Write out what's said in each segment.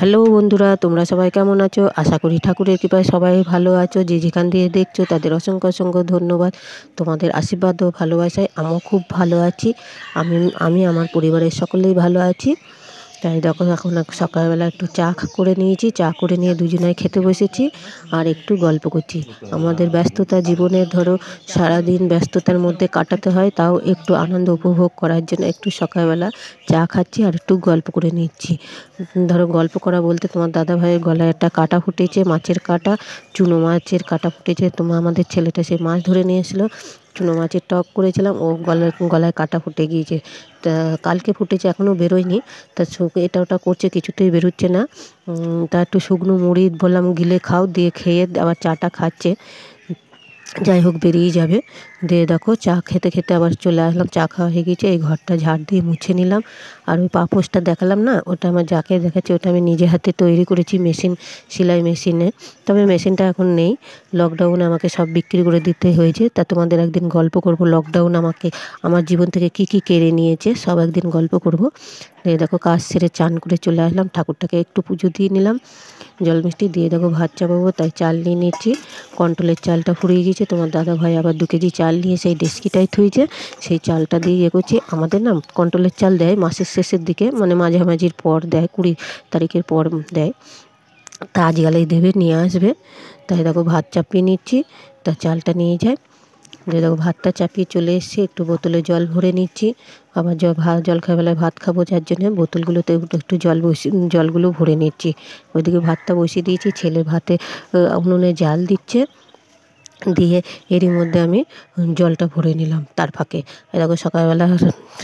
Hello বন্ধুরা, তোমরা সবাই কেমন আছো? আশা করি ঠাকুরের কৃপায় সবাই ভালো আছো। যে যেখান দিয়ে দেখছো তাদের অসংখ্য অসংখ্য ধন্যবাদ। তোমাদের আশীর্বাদ ও ভালোবাসায় আমিও খুব ভালো আছি। আমি আমি আমার পরিবারের সকলেই ভালো আছি। তাই দেখো এখন সকালবেলা একটু চা করে নিয়েছি, চা করে নিয়ে দুজনায় খেতে বসেছি আর একটু গল্প করছি। আমাদের ব্যস্ততা জীবনে ধরো সারাদিন ব্যস্ততার মধ্যে কাটাতে হয়, তাও একটু আনন্দ উপভোগ করার জন্য একটু সকালবেলা চা খাচ্ছি আর একটু গল্প করে নিচ্ছি। ধরো গল্প করা বলতে তোমার দাদা ভাইয়ের গলায় একটা কাঁটা ফুটেছে, মাছের কাঁটা, চুনো মাছের কাঁটা ফুটেছে। আমাদের ছেলেটা সে মাছ ধরে নিয়ে এসেছিলো, চুনো মাছের টক করেছিলাম, ও গলায় কাঁটা ফুটে গিয়েছে। তা কালকে ফুটেছে, এখনও বেরোয়নি। তা এটা ওটা করছে, কিছুতেই বেরোচ্ছে না। তা একটু শুকনো মুড়ি বললাম গিলে খাও, দিয়ে খেয়ে আবার চাটা খাচ্ছে। যাই হোক বেরিয়ে যাবে। দিয়ে দেখো চা খেতে খেতে আবার চলে আসলাম, চা খাওয়া হয়ে গেছে। এই ঘরটা ঝাড় দিয়ে মুছে নিলাম। আর ওই পাপোশটা দেখালাম না, ওটা আমার যাকে দেখাচ্ছি, ওটা আমি নিজে হাতে তৈরি করেছি সেলাই মেশিনে। তবে মেশিনটা এখন নেই, লকডাউনে আমাকে সব বিক্রি করে দিতে হয়েছে। তা তোমাদের একদিন গল্প করব লকডাউন আমাকে আমার জীবন থেকে কি কি কেড়ে নিয়েছে, সব একদিন গল্প করব। দেখো কাজ সেরে চান করে চলে আসলাম, ঠাকুরটাকে একটু পুজো দিয়ে নিলাম, জল মিষ্টি দিয়ে দেখো ভাত চাপাবো, তাই চাল নিয়ে নিচ্ছি। কন্ট্রোলের চালটা ফুরিয়ে গেছে, তোমার দাদা ভাই আবার 2 কেজি চাল নিয়ে সেই ডেস্কিটায় থুইছে, সেই চালটা দিয়ে করছি। আমাদের না কন্ট্রোলের চাল দেয় মাসের শেষের দিকে, মানে মাঝামাঝির পর দেয়, 20 তারিখের পর দেয়। তা আজকালেই দেবে, নিয়ে আসবে। তাই দেখো ভাত চাপিয়ে নিচ্ছি, তা চালটা নিয়ে যায়। দিয়ে দেখো ভাতটা চাপিয়ে চলে এসেছি, একটু বোতলে জল ভরে নিচ্ছি। আবার জলখাবেলায় ভাত খাবো, যার জন্য বোতলগুলোতে একটু জলগুলো ভরে নিচ্ছি। ওইদিকে ভাতটা বসিয়ে দিয়েছি, ছেলে ভাতে উনুনে জাল দিচ্ছে। দিয়ে এরই মধ্যে আমি জলটা ভরে নিলাম তার ফাঁকে। দেখো সকালবেলা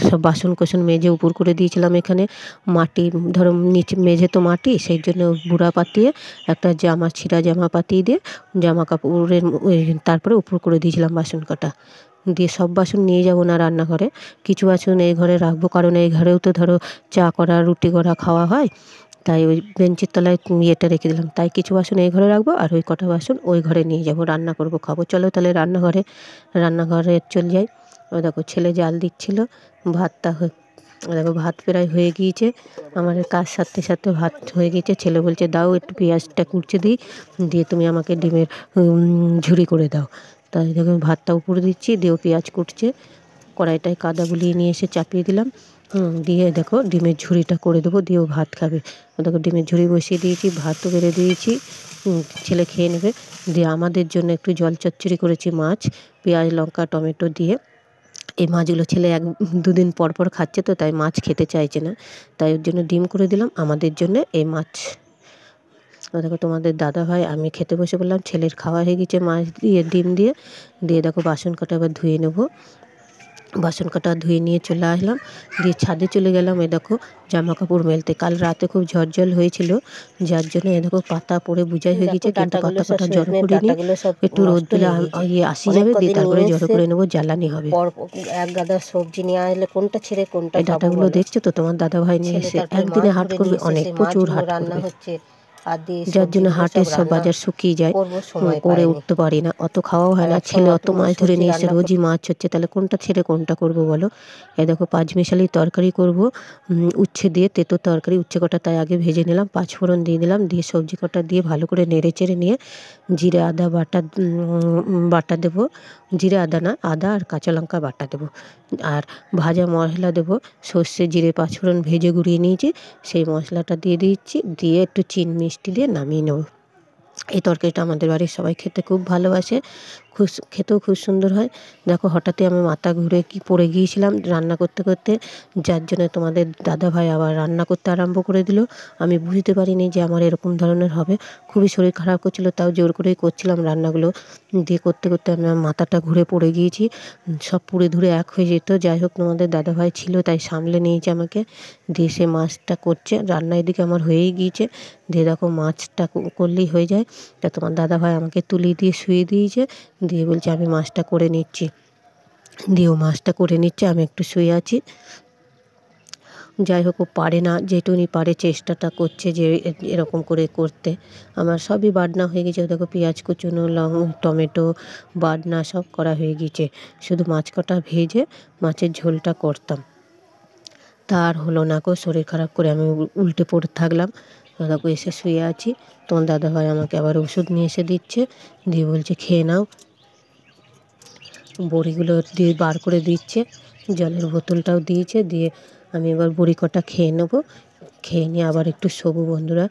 সব বাসন কোসন মেজে উপর করে দিয়েছিলাম। এখানে মাটি, ধরো নিচে মেঝে তো মাটি, সেই জন্য গুঁড়া পাতিয়ে একটা ছিঁড়া জামা পাতিয়ে দিয়ে জামা কাপড়ের তারপরে উপর করে দিয়েছিলাম বাসন কাটা দিয়ে। সব বাসন নিয়ে যাব না রান্নাঘরে, কিছু বাসন এই ঘরে রাখবো, কারণ এই ঘরেও তো ধরো চা করা, রুটি করা খাওয়া হয়। তাই ওই বেঞ্চের তলায় ইয়েটা রেখে দিলাম। তাই কিছু বাসন এই ঘরে রাখবো আর ওই কটা বাসন ওই ঘরে নিয়ে যাব, রান্না করব, খাবো। চলো তাহলে রান্নাঘরে চলে যাই। ওই দেখো ছেলে জাল দিচ্ছিল ভাতটা, দেখো ভাত প্রায় হয়ে গিয়েছে। আমার কাজ সারতে সারতে ভাত হয়ে গিয়েছে। ছেলে বলছে দাও একটু পেঁয়াজটা কুচে দিই, দিয়ে তুমি আমাকে ডিমের ঝুরি করে দাও। তাই দেখো ভাতটা উপরে দিচ্ছি, দিয়েও পেঁয়াজ কুটছে। কড়াইটায় কাদা বুলিয়ে নিয়ে এসে চাপিয়ে দিলাম, দিয়ে দেখো ডিমের ঝুরিটা করে দেবো, দিয়েও ভাত খাবে। দেখো ডিমের ঝুরি বসিয়ে দিয়েছি, ভাতও বেড়ে দিয়েছি, ছেলে খেয়ে নেবে। দিয়ে আমাদের জন্য একটু জল চচ্চড়ি করেছি, মাছ, পেঁয়াজ লঙ্কা টমেটো দিয়ে। এই মাছগুলো ছেলে 1-2 দিন পর পর খাচ্ছে, তো তাই মাছ খেতে চাইছে না, তাই ওর জন্য ডিম করে দিলাম আমাদের জন্য এই মাছ। দেখো তোমাদের দাদা ভাই আমি খেতে বসে বললাম, ছেলের খাওয়া হয়ে গেছে মাছ দিয়ে ডিম দিয়ে। দিয়ে দেখো বাসন কাটা এবার ধুয়ে নেবো, বাসন কাটা ধুয়ে নিয়ে চলে আসলাম। দিয়ে ছাদে চলে গেলাম। এ দেখো জামা কাপড় মেলতে, কাল রাতে খুব ঝড় হয়েছিল, যার জন্য এ দেখো পাতা পড়ে বুঝাই হয়ে গেছে, কিন্তু পাতা কাটা জড়ো করিনি। একটু রোদ দিলে আসি যাবে, দিয়ে তারপরে জড়ো করে নেবো, জ্বালানি হবে। এক গাদা সবজি নিয়ে আসলে কোনটা ছেড়ে কোনটা এই ডাটাগুলো দেখছো তো, তোমার দাদা ভাই নিয়ে এসে একদিনে হাট করবে, অনেক প্রচুর হাট রান্না করবে, হচ্ছে। আর দিয়ে যার জন্য হাটের সব বাজার শুকিয়ে যায়, করে উঠতে পারি না, অত খাওয়াও হয় না। ছেলে অত মাছ ধরে নিয়ে এসে রোজই মাছ হচ্ছে, তাহলে কোনটা ছেড়ে কোনটা করবো বলো। এ দেখো 5 মিশালি তরকারি করব, উচ্ছে দিয়ে তেঁতো তরকারি। উচ্ছে কটা তাই আগে ভেজে নিলাম, 5 ফোড়ন দিয়ে দিলাম, দিয়ে সবজি কটা দিয়ে ভালো করে নেড়ে চেড়ে নিয়ে জিরে আদা বাটা দেবো। জিরে আদা না, আদা আর কাঁচা লঙ্কা বাটা দেবো। আর ভাজা মশলা দেবো, সর্ষে জিরে 5 ফোড়ন ভেজে গুঁড়িয়ে নিয়েছি, সেই মশলাটা দিয়ে দিচ্ছি। দিয়ে একটু চিনি মিষ্টি দিয়ে নামিয়ে নেব। এই তরকারিটা আমাদের বাড়ির সবাই খেতে খুব ভালোবাসে, খেতেও খুব সুন্দর হয়। দেখো হঠাৎই আমি মাথা ঘুরে পড়ে গিয়েছিলাম রান্না করতে করতে, যার জন্য তোমাদের দাদাভাই আবার রান্না করতে আরম্ভ করে দিল। আমি বুঝতে পারিনি যে আমার এরকম ধরনের হবে, খুবই শরীর খারাপ করছিল, তাও জোর করেই করছিলাম রান্নাগুলো। দিয়ে করতে করতে আমার মাথাটা ঘুরে পড়ে গিয়েছি, সব পুড়ে ধুরে এক হয়ে যেত। যাই হোক তোমাদের দাদাভাই ছিল, তাই সামলে নিয়েছে আমাকে। দিয়ে সে মাছটা করছে, রান্না এদিকে আমার হয়েই গিয়েছে। দিয়ে দেখো মাছটা করলেই হয়ে যায়। তা তোমার দাদাভাই আমাকে তুলে দিয়ে শুয়ে দিয়েছে, দিয়ে বলছে আমি মাছটা করে নিচ্ছি। দিয়েও মাছটা করে নিচ্ছে, আমি একটু শুয়ে আছি। যাই হোক ও পারে না, যেটুকুনি পারে চেষ্টাটা করছে যে এরকম করে করতে। আমার সবই বাটনা হয়ে গেছে, দেখো পেঁয়াজ কুচুনো, টমেটো বাটনা সব করা হয়ে গিয়েছে, শুধু মাছ কটা ভেজে মাছের ঝোলটা করতাম। তা আর হলো না গো, শরীর খারাপ করে আমি উল্টে পড়ে থাকলাম। দেখো এসে শুয়ে আছি, তোমার দাদাভাই আমাকে আবার ওষুধ নিয়ে এসে দিচ্ছে, দিয়ে বলছে খেয়ে নাও। বড়িগুলো দিয়ে বার করে দিচ্ছে, জলের বোতলটাও দিয়েছে, দিয়ে আমি এবার বড়ি কটা খেয়ে নেবো। খেয়ে নিয়ে আবার একটু শোবো বন্ধুরা।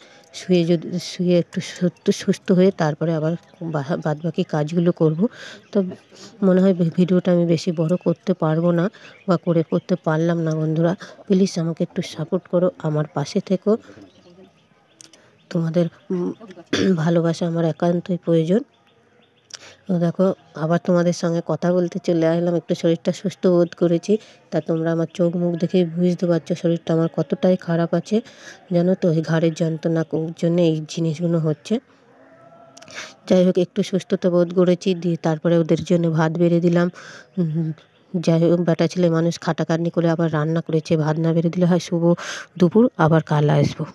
শুয়ে একটু সুস্থ হয়ে তারপরে আবার বাদবাকি কাজগুলো করব। তো মনে হয় ভিডিওটা আমি বেশি বড় করতে পারবো না বা করতে পারলাম না বন্ধুরা। প্লিজ আমাকে একটু সাপোর্ট করো, আমার পাশে থেকো। তোমাদের ভালোবাসা আমার একান্তই প্রয়োজন। তো দেখো আবার তোমাদের সঙ্গে কথা বলতে চলে আসলাম, একটু শরীরটা সুস্থ বোধ করেছি। তা তোমরা আমার চোখ মুখ দেখেই বুঝতে পারছো শরীরটা আমার কতটাই খারাপ আছে, জানো তো। এই ঘাড়ের যন্ত্রণার জন্য এই জিনিসগুলো হচ্ছে। যাই হোক একটু সুস্থতা বোধ করেছি, দিয়ে তারপরে ওদের জন্য ভাত বেড়ে দিলাম। যাই হোক বেটা ছেলে মানুষ খাটাখাটনি করে আবার রান্না করেছে, ভাত না বেড়ে দিলে হয় শুভ দুপুর আবার কাল আসবো।